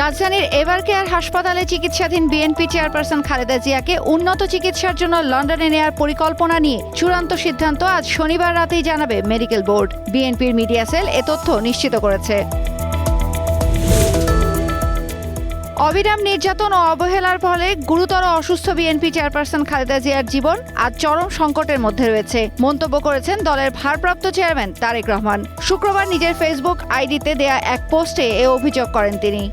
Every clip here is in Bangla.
রাজধানীর এভারকেয়ার হাসপাতালে চিকিৎসাধীন বিএনপি চেয়ারপারসন খালেদা জিয়াকে উন্নত চিকিৎসার জন্য লন্ডনে নেয়ার পরিকল্পনা নিয়ে চূড়ান্ত সিদ্ধান্ত আজ শনিবার রাতেই জানাবে মেডিকেল বোর্ড। বিএনপির মিডিয়া সেল এ তথ্য নিশ্চিত করেছে। অবিরাম নির্যাতন ও অবহেলার ফলে গুরুতর অসুস্থ বিএনপি চেয়ারপারসন খালেদা জিয়ার জীবন আজ চরম সংকটের মধ্যে রয়েছে মন্তব্য করেছেন দলের ভারপ্রাপ্ত চেয়ারম্যান তারেক রহমান। শুক্রবার নিজের ফেসবুক আইডিতে দেয়া এক পোস্টে এ অভিযোগ করেন তিনি।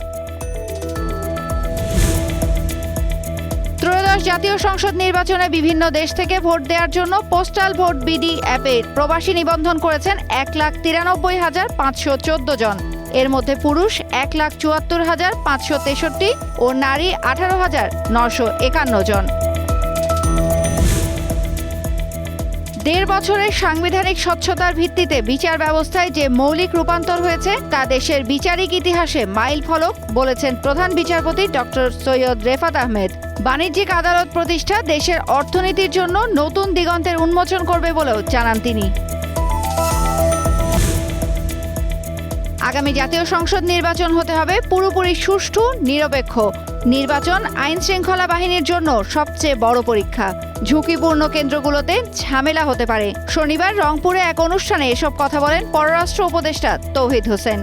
ত্রয়োদশ জাতীয় সংসদ নির্বাচনে বিভিন্ন দেশ থেকে ভোট দেওয়ার জন্য পোস্টাল ভোট বিডি অ্যাপে প্রবাসী নিবন্ধন করেছেন 1,93,514 জন। এর মধ্যে পুরুষ 1,74,563 ও নারী 18,951 জন। 1.5 বছরের সাংবিধানিক স্বচ্ছতার ভিত্তিতে বিচার ব্যবস্থায় যে মৌলিক রূপান্তর হয়েছে তা দেশের বিচারিক ইতিহাসে মাইল ফলক বলেছেন প্রধান বিচারপতি ডক্টর সৈয়দ রেফাত আহমেদ। বাণিজ্যিক আদালত প্রতিষ্ঠা দেশের অর্থনীতির জন্য নতুন দিগন্তের উন্মোচন করবে বলেও জানান তিনি। আগামী জাতীয় সংসদ নির্বাচন হতে হবে পুরোপুরি সুষ্ঠু, নিরপেক্ষ। নির্বাচন আইন শৃঙ্খলা বাহিনীর জন্য সবচেয়ে বড় পরীক্ষা। ঝুঁকিপূর্ণ কেন্দ্রগুলোতে ঝামেলা হতে পারে। শনিবার রংপুরে এক অনুষ্ঠানে এসব কথা বলেন পররাষ্ট্র উপদেষ্টা তৌহিদ হোসেন।